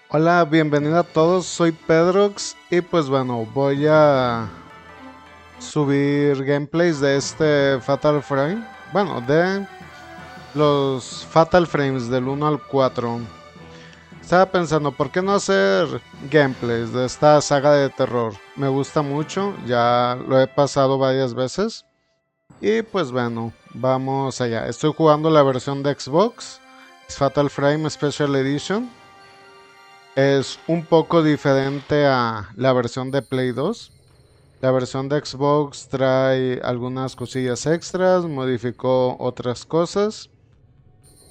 Hola, bienvenido a todos, soy Pedrox y pues bueno, voy a subir gameplays de este Fatal Frame, bueno, de los Fatal Frames del 1 al 4. Estaba pensando, ¿por qué no hacer gameplays de esta saga de terror? Me gusta mucho, ya lo he pasado varias veces y pues bueno, vamos allá. Estoy jugando la versión de Xbox, Fatal Frame Special Edition. Es un poco diferente a la versión de Play 2. La versión de Xbox trae algunas cosillas extras, modificó otras cosas.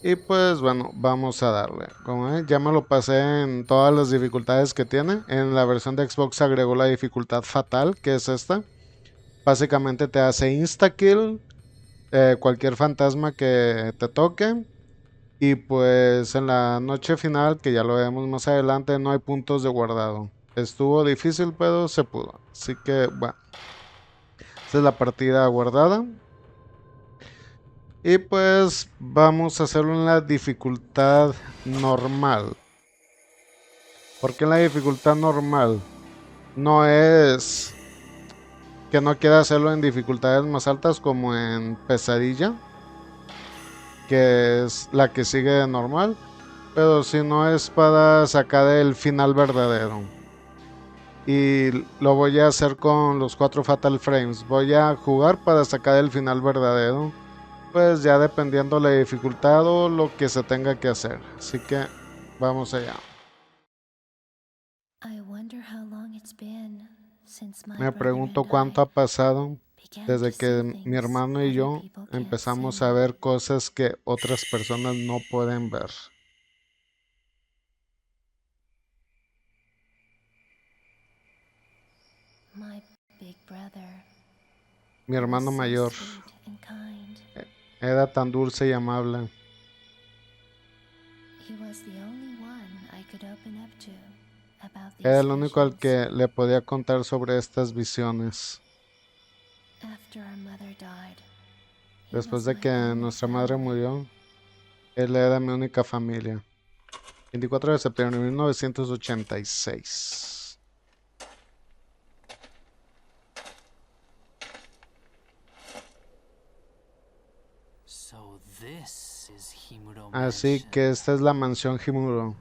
Y pues bueno, vamos a darle. Como ven, ya me lo pasé en todas las dificultades que tiene. En la versión de Xbox agregó la dificultad fatal, que es esta. Básicamente te hace insta-kill cualquier fantasma que te toque. Y pues en la noche final, que ya lo veremos más adelante, no hay puntos de guardado. Estuvo difícil, pero se pudo. Así que, bueno, esta es la partida guardada. Y pues vamos a hacerlo en la dificultad normal. ¿Por qué en la dificultad normal? No es que no quiera hacerlo en dificultades más altas como en Pesadilla, que es la que sigue de normal. Pero si no es para sacar el final verdadero. Y lo voy a hacer con los 4 Fatal Frames. Voy a jugar para sacar el final verdadero. Pues ya dependiendo la dificultad o lo que se tenga que hacer. Así que vamos allá. Me pregunto cuánto ha pasado desde que mi hermano y yo empezamos a ver cosas que otras personas no pueden ver. Mi hermano mayor era tan dulce y amable. Era el único al que le podía contar sobre estas visiones. Después de que nuestra madre murió, él era mi única familia. 24 de septiembre de 1986. Así que esta es la mansión Himuro.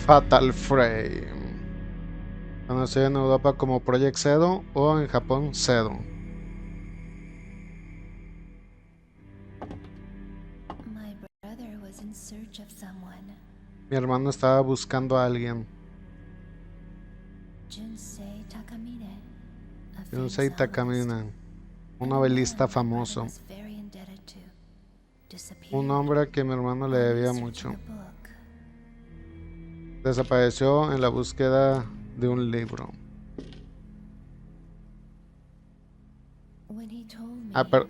Fatal Frame. Conocido en Europa como Project Zero o en Japón Zero. Mi hermano estaba buscando a alguien. Yunsei Takamine, un novelista famoso. Un hombre que mi hermano le debía mucho. Desapareció en la búsqueda de un libro. Ah, pero,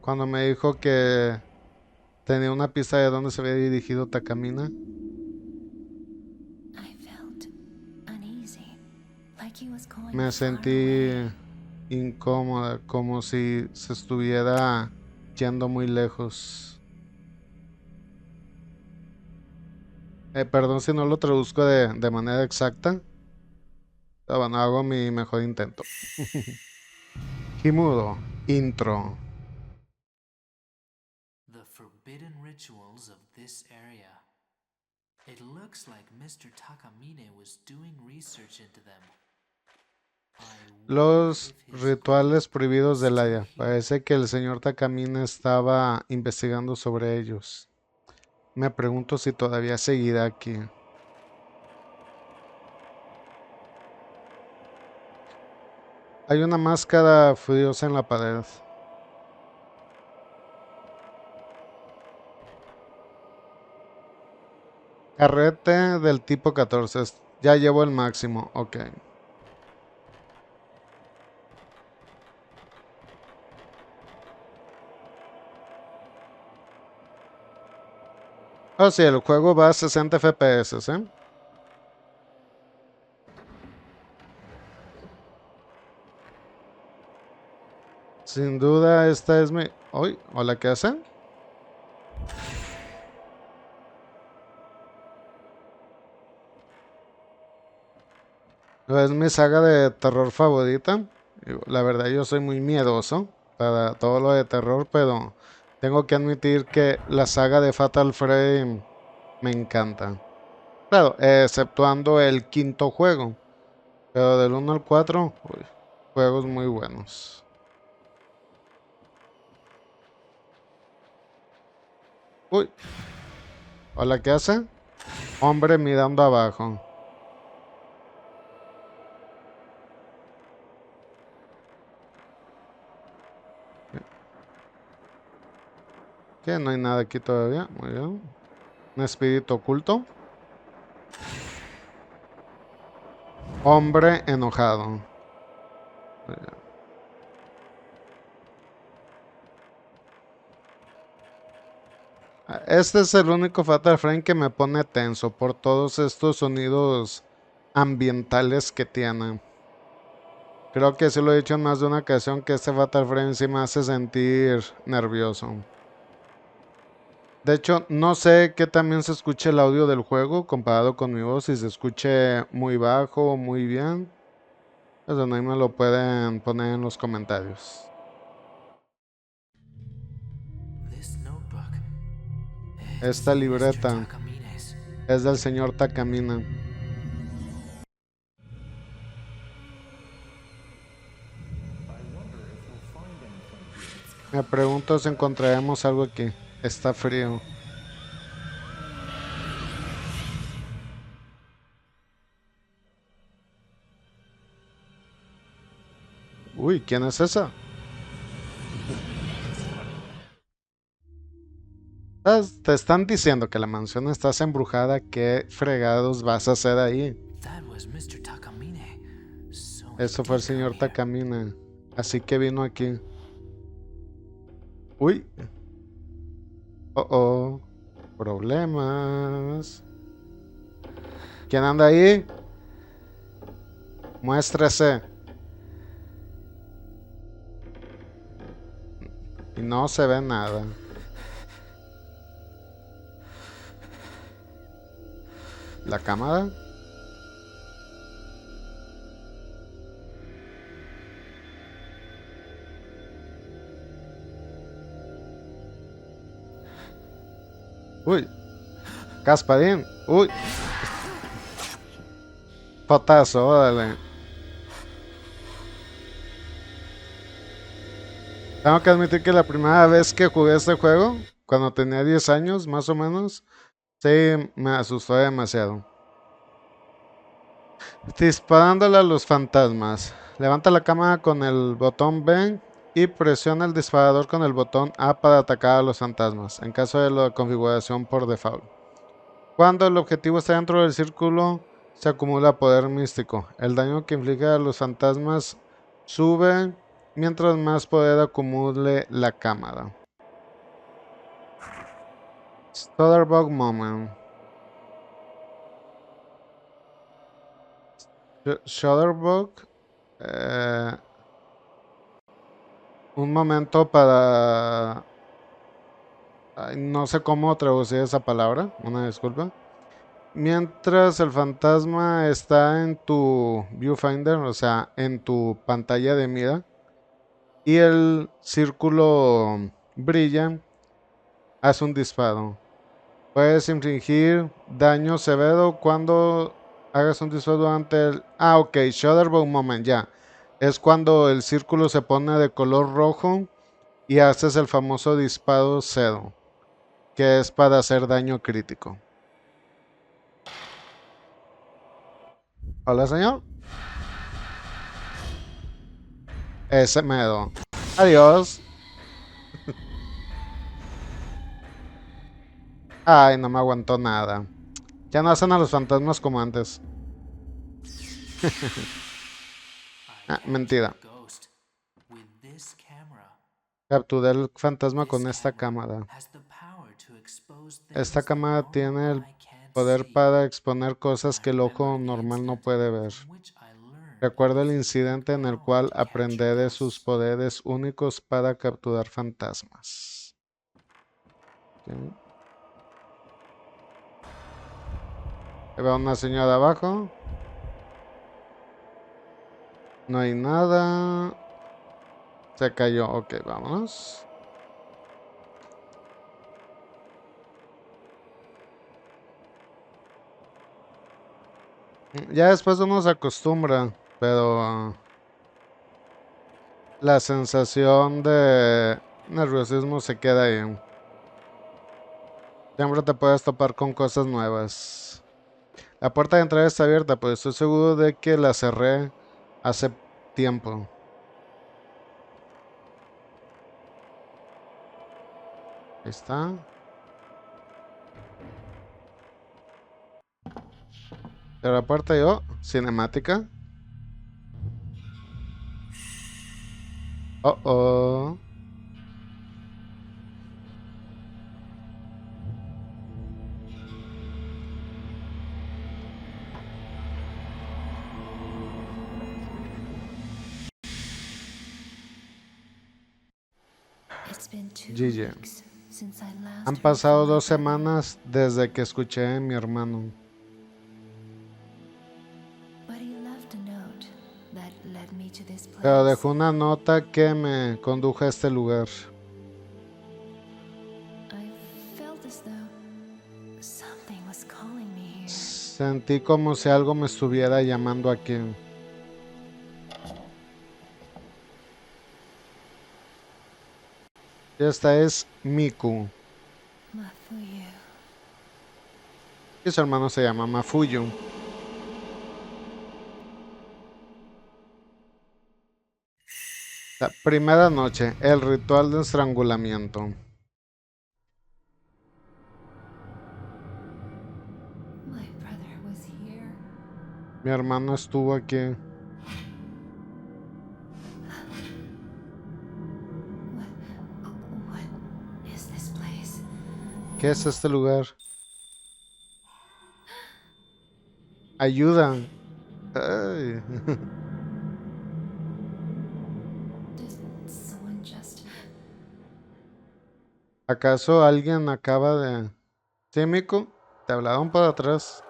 cuando me dijo que tenía una pista de dónde se había dirigido Takamina, me sentí incómoda, como si se estuviera yendo muy lejos. Perdón si no lo traduzco de manera exacta. Pero bueno, hago mi mejor intento. Himuro, intro. The forbidden rituals of this area. It looks like Mr. Takamine was doing research into them. I wonder Los if his book rituales prohibidos is del still Haya. here. Parece que el señor Takamine estaba investigando sobre ellos. Me pregunto si todavía seguirá aquí. Hay una máscara furiosa en la pared. Carrete del tipo 14. Ya llevo el máximo. Ok. Oh, sí, el juego va a 60 FPS, ¿eh? Sin duda, esta es mi Uy, hola, ¿qué hace? Es mi saga de terror favorita. La verdad, yo soy muy miedoso para todo lo de terror, pero tengo que admitir que la saga de Fatal Frame me encanta. Claro, exceptuando el quinto juego, pero del 1 al 4, uy, juegos muy buenos. Uy, hola, ¿qué hace? Hombre mirando abajo. ¿Qué? No hay nada aquí todavía. Muy bien. Un espíritu oculto. Hombre enojado. Este es el único Fatal Frame que me pone tenso por todos estos sonidos ambientales que tiene. Creo que sí lo he dicho en más de una ocasión que este Fatal Frame sí me hace sentir nervioso. De hecho, no sé qué también se escuche el audio del juego comparado con mi voz, si se escuche muy bajo o muy bien. Pues bueno, ahí me lo pueden poner en los comentarios. This notebook. It's Esta Mr. libreta Takamine's. es del señor Takamina. Me pregunto si encontraremos algo aquí. Está frío. Uy, ¿quién es esa? Te están diciendo que la mansión está embrujada. ¿Qué fregados vas a hacer ahí? That was Mr. Takamine. So he Eso fue el did come señor here. Takamina. Así que vino aquí. Uy. Oh, oh. Problemas. ¿Quién anda ahí? Muéstrese. Y no se ve nada. ¿La cámara? Uy. Caspadín. Uy. Potazo, órale. Tengo que admitir que la primera vez que jugué este juego, cuando tenía 10 años más o menos, sí me asustó demasiado. Disparándole a los fantasmas. Levanta la cámara con el botón B y presiona el disparador con el botón A para atacar a los fantasmas, en caso de la configuración por default. Cuando el objetivo está dentro del círculo, se acumula poder místico. El daño que inflige a los fantasmas sube mientras más poder acumule la cámara. Stutterbug Moment. Shutterbug. Un momento para... Ay, no sé cómo traducir esa palabra. Una disculpa. Mientras el fantasma está en tu viewfinder, o sea, en tu pantalla de mira, y el círculo brilla, haz un disparo. Puedes infligir daño severo cuando hagas un disparo durante el... Ah, ok, Shutterbug Moment, ya. Es cuando el círculo se pone de color rojo y haces el famoso disparo cero, que es para hacer daño crítico. Hola, señor. Ese miedo. Adiós. Ay, no me aguantó nada. Ya no hacen a los fantasmas como antes. I Mentira. captured a ghost with this camera. Capturé el fantasma This con esta camera cámara. has the power to expose Esta things the cámara normal tiene el eye can't poder see. para exponer cosas I que el ojo remember the normal no incident puede ver. from which I learned Recuerda el incidente en el cual aprendí de sus poderes únicos para capturar fantasmas. Ok. Veo una señora abajo. No hay nada. Se cayó. Ok, vámonos. Ya después uno se acostumbra, pero la sensación de nerviosismo se queda ahí. Siempre te puedes topar con cosas nuevas. La puerta de entrada está abierta, pero estoy seguro de que la cerré hace tiempo. Ahí está. Cierro la puerta y cinemática. Oh, oh. GG. Han pasado 2 semanas desde que escuché a mi hermano. Pero dejó una nota que me condujo a este lugar. Sentí como si algo me estuviera llamando aquí. Esta es Miku. Y su hermano se llama Mafuyu. La primera noche, el ritual de estrangulamiento. Mi hermano estuvo aquí. ¿Qué es este lugar? Ayuda. Ay. ¿Acaso alguien acaba de... Sí, Miku, te hablaron por atrás.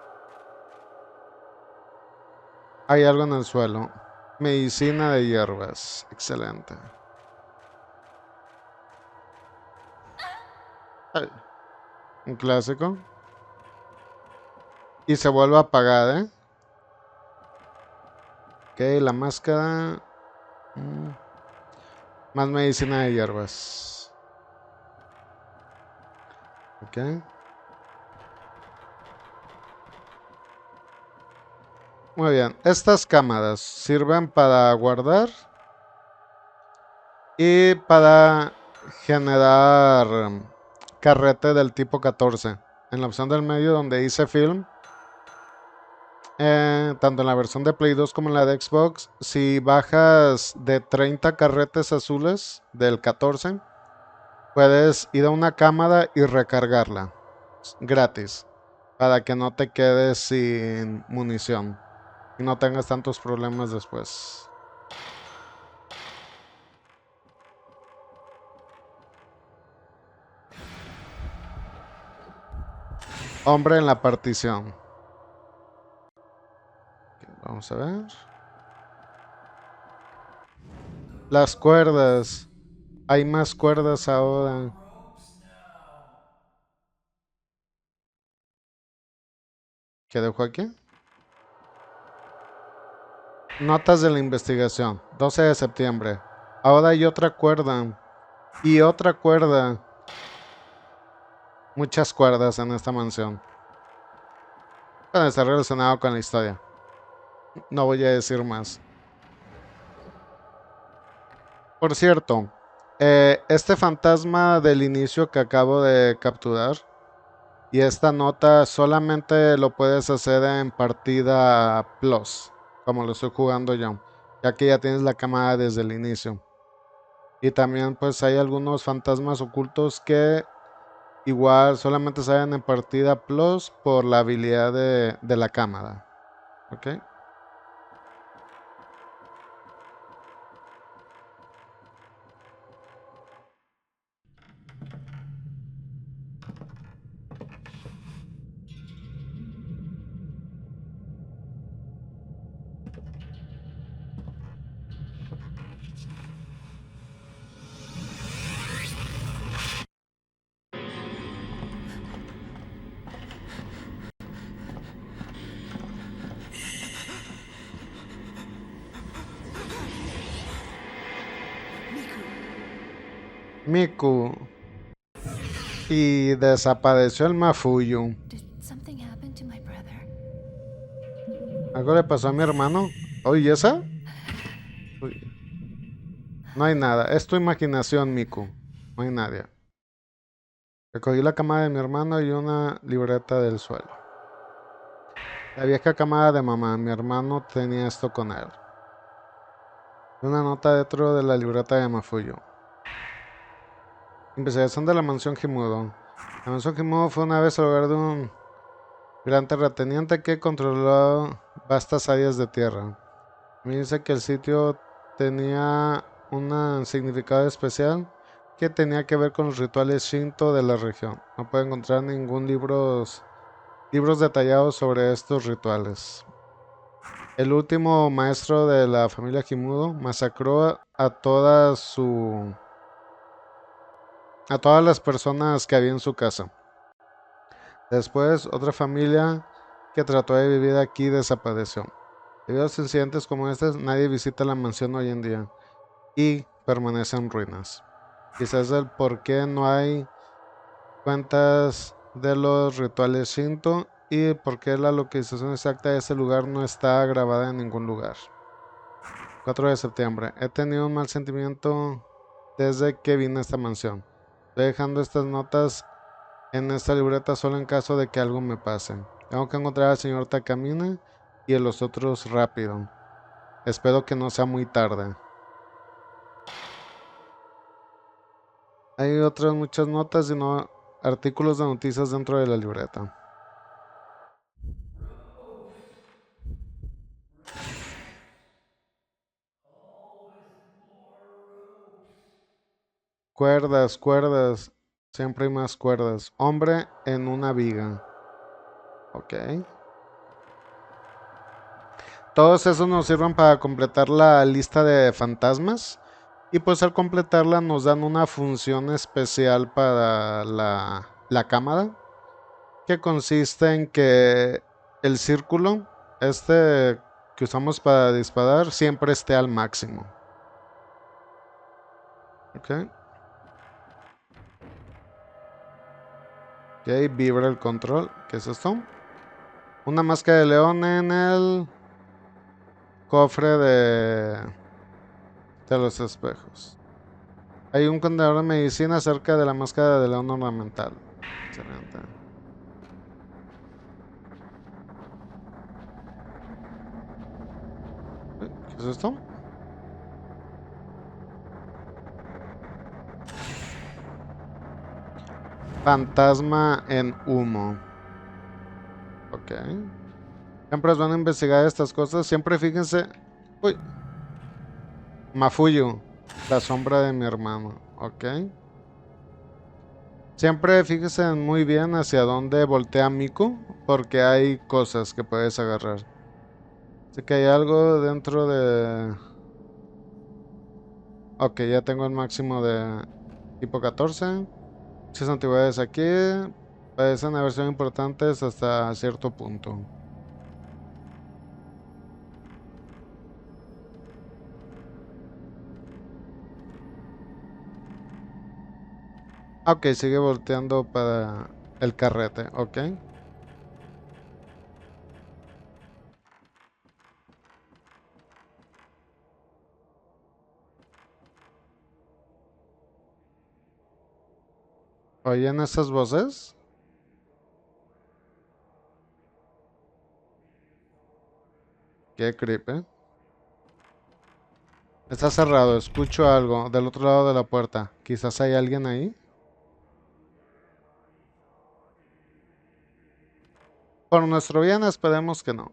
Hay algo en el suelo. Medicina de hierbas. Excelente. Ay, un clásico. Y se vuelve a apagar, ¿eh? Ok, la máscara. Más medicina de hierbas. Ok. Muy bien. Estas cámaras sirven para guardar y para generar carrete del tipo 14. En la opción del medio donde dice film, tanto en la versión de Play 2 como en la de Xbox, si bajas de 30 carretes azules del 14, puedes ir a una cámara y recargarla gratis para que no te quedes sin munición y no tengas tantos problemas después. Hombre en la partición. Vamos a ver. Las cuerdas. Hay más cuerdas ahora. ¿Qué dejo aquí? Notas de la investigación. 12 de septiembre. Ahora hay otra cuerda. Y otra cuerda. Muchas cuerdas en esta mansión. Bueno, está relacionado con la historia. No voy a decir más. Por cierto, este fantasma del inicio que acabo de capturar y esta nota solamente lo puedes hacer en partida Plus, como lo estoy jugando yo, ya que ya tienes la cámara desde el inicio. Y también pues hay algunos fantasmas ocultos que igual solamente salen en partida Plus por la habilidad de la cámara. ¿Ok? Miku. Y desapareció el Mafuyu. Did something happen to my brother? ¿Algo le pasó a mi hermano? Oye, ¿esa? Uy, no hay nada. Es tu imaginación, Miku. No hay nadie. Recogí la cama de mi hermano y una libreta del suelo. La vieja cama de mamá. Mi hermano tenía esto con él. Una nota dentro de la libreta de Mafuyu. Investigación de la mansión Himudo. La mansión Himudo fue una vez el hogar de un gran terrateniente que controló vastas áreas de tierra. Me dice que el sitio tenía un significado especial que tenía que ver con los rituales Shinto de la región. No puedo encontrar ningún libros detallados sobre estos rituales. El último maestro de la familia Himudo masacró a todas las personas que había en su casa. Después, otra familia que trató de vivir aquí desapareció. Debido a incidentes como estos, nadie visita la mansión hoy en día y permanece en ruinas. Quizás el por qué no hay cuentas de los rituales Shinto y por qué la localización exacta de ese lugar no está grabada en ningún lugar. 4 de septiembre. He tenido un mal sentimiento desde que vine a esta mansión. Estoy dejando estas notas en esta libreta solo en caso de que algo me pase. Tengo que encontrar al señor Takamine y a los otros rápido. Espero que no sea muy tarde. Hay otras muchas notas y no artículos de noticias dentro de la libreta. Cuerdas, cuerdas. Siempre hay más cuerdas. Hombre en una viga. Ok. Todos esos nos sirven para completar la lista de fantasmas. Y pues al completarla nos dan una función especial para la cámara. Que consiste en que el círculo, este que usamos para disparar, siempre esté al máximo. Ok. Ok, vibra el control. ¿Qué es esto? Una máscara de león en el cofre de los espejos. Hay un contenedor de medicina cerca de la máscara de león ornamental. Excelente. ¿Qué es esto? Fantasma en humo. Ok. Siempre van a investigar estas cosas. Siempre fíjense. Uy. Mafuyu. La sombra de mi hermano. Ok. Siempre fíjense muy bien hacia dónde voltea Miku. Porque hay cosas que puedes agarrar. Así que hay algo dentro de... Ok, ya tengo el máximo de tipo 14. Muchas antigüedades aquí. Parecen haber sido importantes hasta cierto punto. Ok, sigue volteando para el carrete. Ok. ¿Oyen esas voces? Qué creepy. Está cerrado, escucho algo del otro lado de la puerta. Quizás hay alguien ahí. Por nuestro bien, esperemos que no.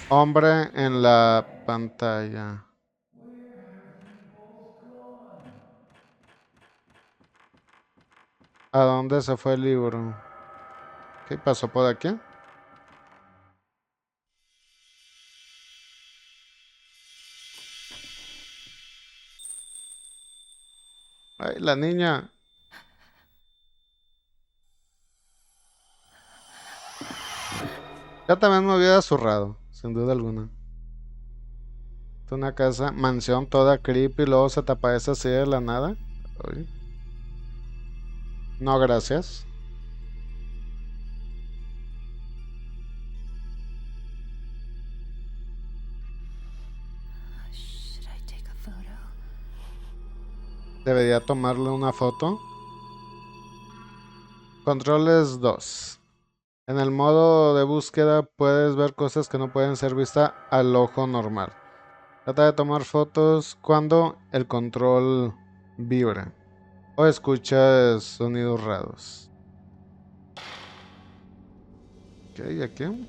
Hombre en la pantalla. ¿A dónde se fue el libro? ¿Qué pasó por aquí? Ay, la niña. Ya también me hubiera zurrado, sin duda alguna. Es una casa, mansión toda creepy y luego se te aparece así de la nada. Uy. No, gracias. Should I take a photo? Debería tomarle una foto. Controles 2. En el modo de búsqueda puedes ver cosas que no pueden ser vistas al ojo normal. Trata de tomar fotos cuando el control vibra o escuchas sonidos raros. Ok, aquí.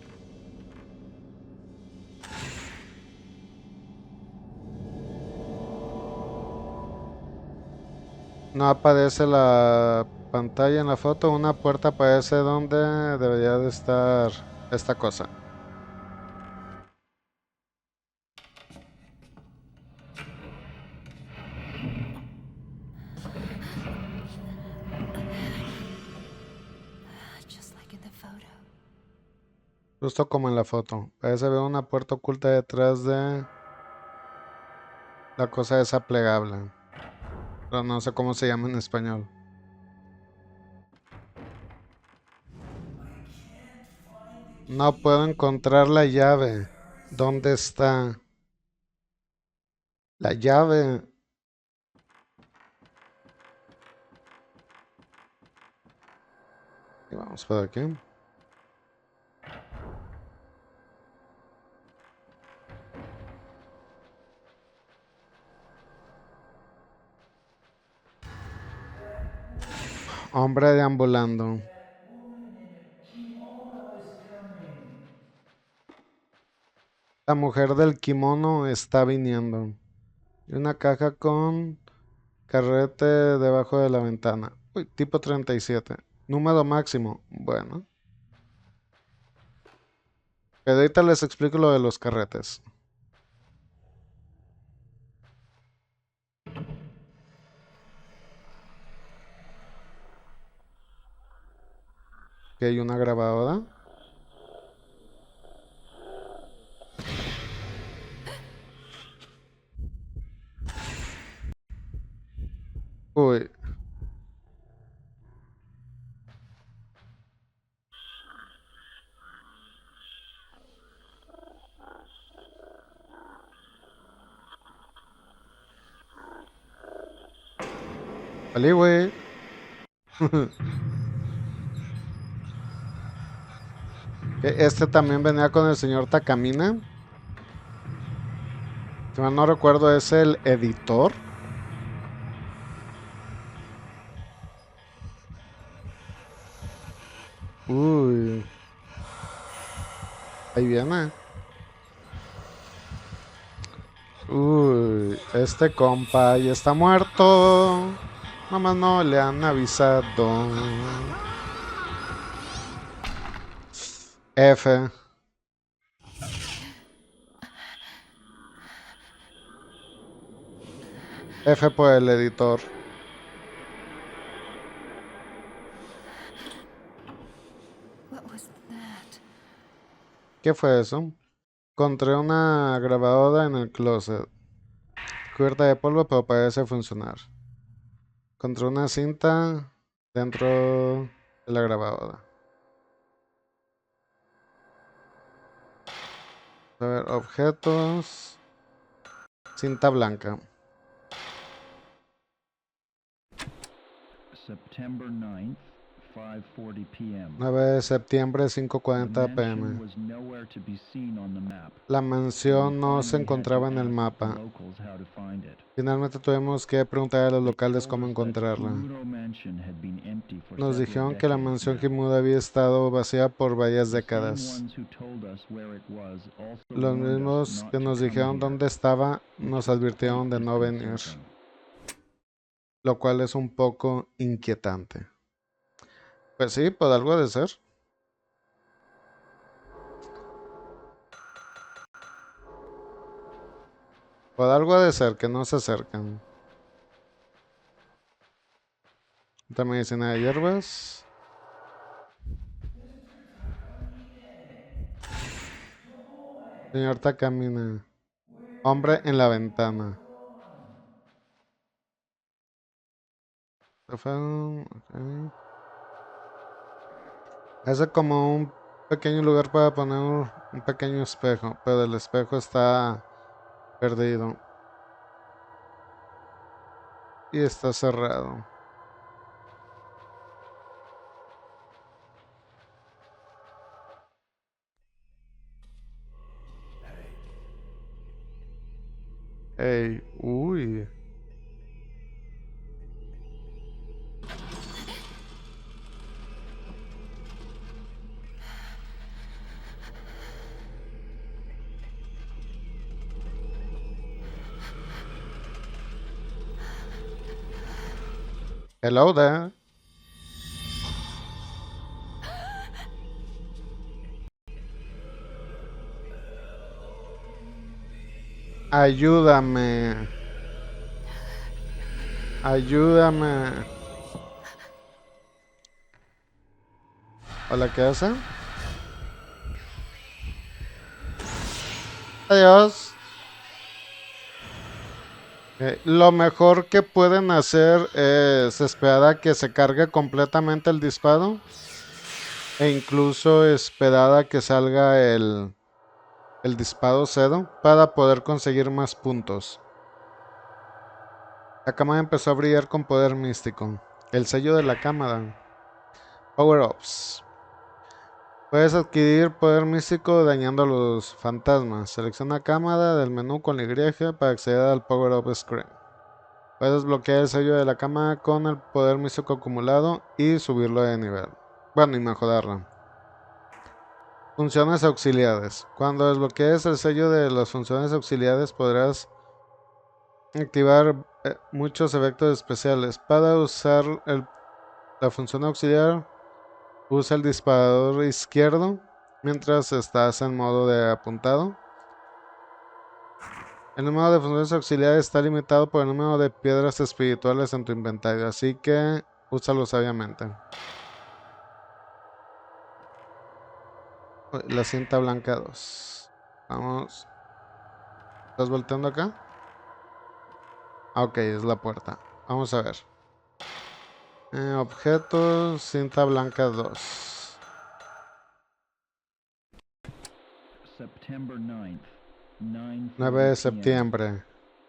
No aparece la pantalla en la foto, una puerta aparece donde debería de estar esta cosa. Just like in the photo. Justo como en la foto. Parece ver una puerta oculta detrás de la cosa esa plegable. Pero no sé cómo se llama en español. No puedo encontrar la llave. ¿Dónde está? La llave. Y vamos por aquí. Hombre deambulando. La mujer del kimono está viniendo. Y una caja con carrete debajo de la ventana. Uy, tipo 37. Número máximo. Bueno. Pero ahorita les explico lo de los carretes. Que hay una grabadora. Uy. Vale, güey. Este también venía con el señor Takamina. Si mal no recuerdo, es el editor. Uy. Ahí viene. Uy. Este compa ya está muerto. Nomás no le han avisado. F. F por el editor. What was that? ¿Qué fue eso? Encontré una grabadora en el closet. Cubierta de polvo, pero parece funcionar. Encontré una cinta dentro de la grabadora. A ver, objetos. Cinta blanca. September 9th, 5:40 p.m. 9 de septiembre, The 5:40 mansion pm. was nowhere to be seen on the map. La So we mansión no se finally had to encontraba en el ask the mapa. locals how to find it. Finalmente tuvimos que preguntar a los They locales told cómo us that encontrarla. Kimuro Mansion had been empty for Nos several dijeron que la decades mansión now. Kimura había estado vacía por varias The same décadas. ones who told us where it was also Los warned us mismos not que to nos come dijeron here, dónde estaba which nos was advirtieron quite de no venir, disconcerting. lo cual es un poco inquietante. Pues sí, por algo ha de ser. Por algo ha de ser que no se acercan. Esta medicina de hierbas. Señor Takamine. Hombre en la ventana. Ok. Hace como un pequeño lugar para poner un pequeño espejo, pero el espejo está perdido y está cerrado. Ey, uy. Hello there. Ayúdame. Ayúdame. Hola, ¿qué hace? Adiós. Lo mejor que pueden hacer es esperar a que se cargue completamente el disparo. E incluso esperar a que salga el disparo cero para poder conseguir más puntos. La cámara empezó a brillar con poder místico. El sello de la cámara. Power-ups. Puedes adquirir poder místico dañando a los fantasmas. Selecciona cámara del menú con Y para acceder al Power-up Screen. Puedes bloquear el sello de la cámara con el poder místico acumulado y subirlo de nivel. Bueno, y mejorarlo. Funciones auxiliares. Cuando desbloquees el sello de las funciones auxiliares podrás activar muchos efectos especiales. Para usar la función auxiliar, usa el disparador izquierdo mientras estás en modo de apuntado. El número de funciones auxiliares está limitado por el número de piedras espirituales en tu inventario, así que úsalo sabiamente. La cinta blanca 2. Vamos. ¿Estás volteando acá? Ok, es la puerta. Vamos a ver. Objetos, cinta blanca 2. September 9th, 9 de 9:30 p.m. septiembre,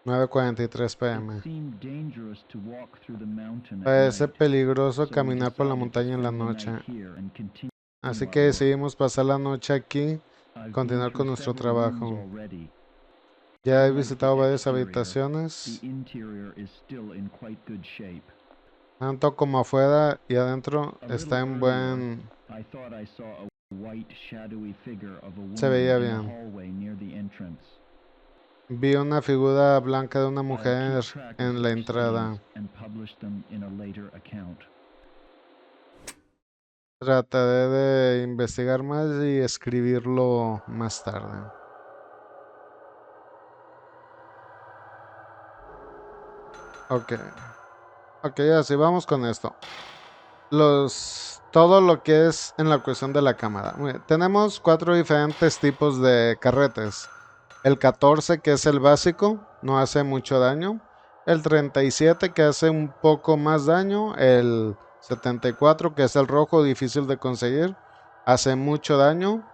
9:43 It pm. seemed dangerous to walk through the mountain at Parece night, peligroso so we caminar por la decided to montaña en la spend the noche. night here and continue Así our que work. decidimos pasar la noche aquí, I've been continuar through con nuestro several rooms trabajo. already. Ya he Unlike visitado the varias exterior, habitaciones, the interior is still in quite good shape. tanto como afuera y adentro A está little en earlier, buen... I thought I saw a white shadowy figure of a Se woman veía in the bien. hallway near the entrance. Vi una figura blanca de una I'll mujer keep track of en la such entrada. sightings and publish them in a later account. Trataré de investigar más y escribirlo más tarde. Ok. Ok, así vamos con esto. Todo lo que es en la cuestión de la cámara. Tenemos 4 diferentes tipos de carretes. El 14, que es el básico, no hace mucho daño. El 37, que hace un poco más daño. El 74, que es el rojo, difícil de conseguir, hace mucho daño.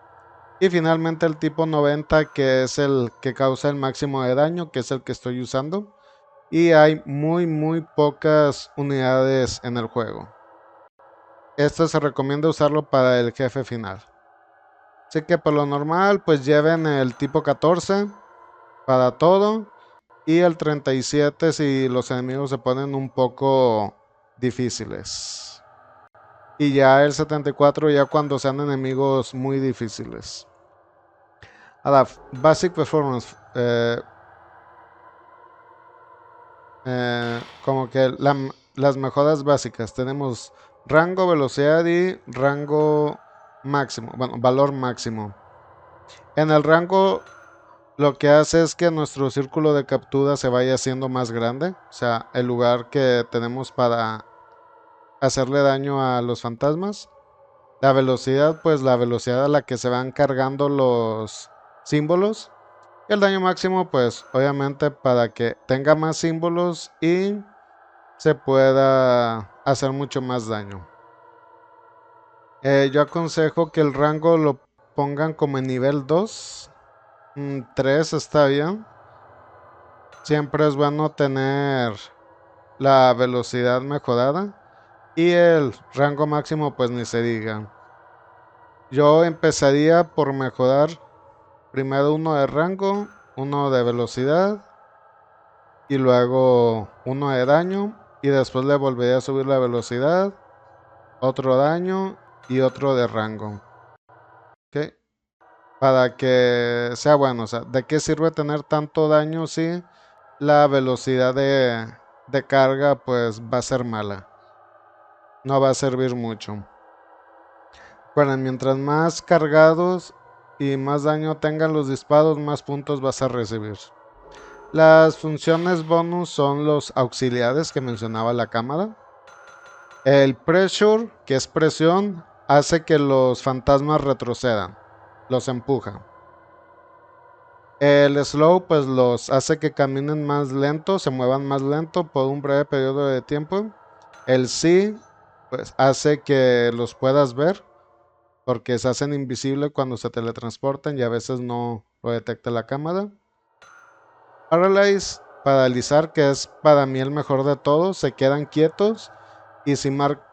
Y finalmente el tipo 90, que es el que causa el máximo de daño, que es el que estoy usando. Y hay muy pocas unidades en el juego. Esto se recomienda usarlo para el jefe final. Así que por lo normal, pues lleven el tipo 14 para todo. Y el 37 si los enemigos se ponen un poco difíciles. Y ya el 74 ya cuando sean enemigos muy difíciles. Ahora, Basic Performance. Como que las mejoras básicas. Tenemos rango, velocidad y rango máximo. Bueno, valor máximo. En el rango lo que hace es que nuestro círculo de captura se vaya haciendo más grande. O sea, el lugar que tenemos para hacerle daño a los fantasmas. La velocidad, pues la velocidad a la que se van cargando símbolos. Y el daño máximo, pues obviamente para que tenga más símbolos y se pueda hacer mucho más daño. Yo aconsejo que el rango lo pongan como en nivel 2. 3 está bien. Siempre es bueno tener la velocidad mejorada. Y el rango máximo, pues ni se diga. Yo empezaría por mejorar primero uno de rango, uno de velocidad y luego uno de daño. Y después le volvería a subir la velocidad, otro daño y otro de rango. ¿Ok? Para que sea bueno. O sea, ¿de qué sirve tener tanto daño si la velocidad de carga pues va a ser mala? No va a servir mucho. Bueno, mientras más cargados y más daño tengan los disparos, más puntos vas a recibir. Las funciones bonus son los auxiliares que mencionaba la cámara. El pressure, que es presión, hace que los fantasmas retrocedan, los empuja. El slow, pues los hace que caminen más lento, se muevan más lento por un breve periodo de tiempo. El see, pues hace que los puedas ver, porque se hacen invisibles cuando se teletransportan y a veces no lo detecta la cámara. Paralyze, paralizar, que es para mí el mejor de todos, se quedan quietos y si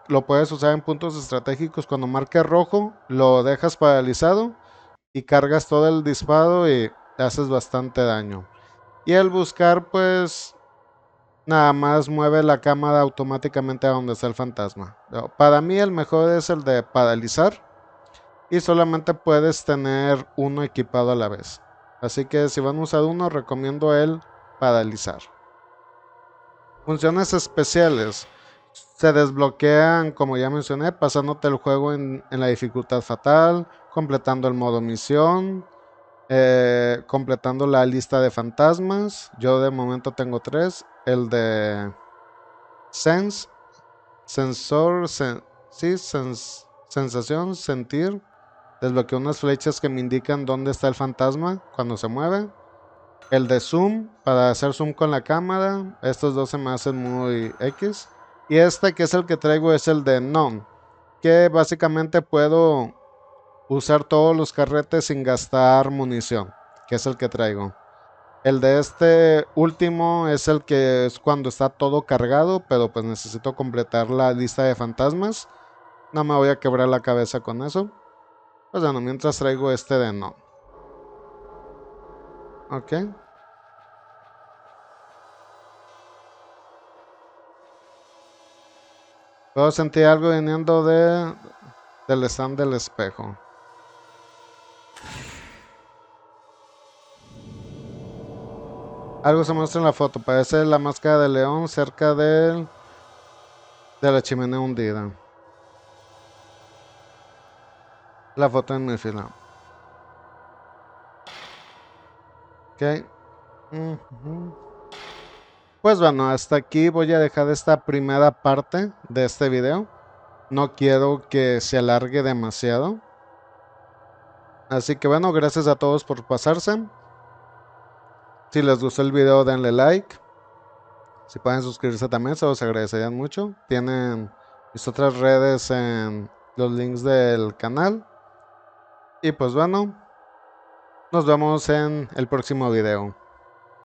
lo puedes usar en puntos estratégicos. Cuando marque rojo, lo dejas paralizado y cargas todo el disparo y haces bastante daño. Y el buscar, pues nada más mueve la cámara automáticamente a donde está el fantasma. Para mí el mejor es el de paralizar. Y solamente puedes tener uno equipado a la vez. Así que si van a usar uno, recomiendo el paralizar. Funciones especiales. Se desbloquean, como ya mencioné, pasándote el juego en la dificultad fatal, completando el modo misión, completando la lista de fantasmas. Yo de momento tengo 3. El de Sense, Sensor, Sensación, Sentir. Desbloqueo unas flechas que me indican dónde está el fantasma cuando se mueve. El de zoom, para hacer zoom con la cámara. Estos dos se me hacen muy X. Y este que es el que traigo es el de none, que básicamente puedo usar todos los carretes sin gastar munición, que es el que traigo. El de este último es el que es cuando está todo cargado, pero pues necesito completar la lista de fantasmas. No me voy a quebrar la cabeza con eso. Pues bueno, mientras traigo este de no. Ok. Puedo sentir algo viniendo del stand del espejo. Algo se muestra en la foto. Parece la máscara de león cerca de la chimenea hundida. La foto en mi fila. Ok. Pues bueno, hasta aquí voy a dejar esta primera parte de este video. No quiero que se alargue demasiado. Así que bueno, gracias a todos por pasarse. Si les gustó el video, denle like. Si pueden suscribirse también, se los agradecerían mucho. Tienen mis otras redes en los links del canal. Y pues bueno, nos vemos en el próximo video.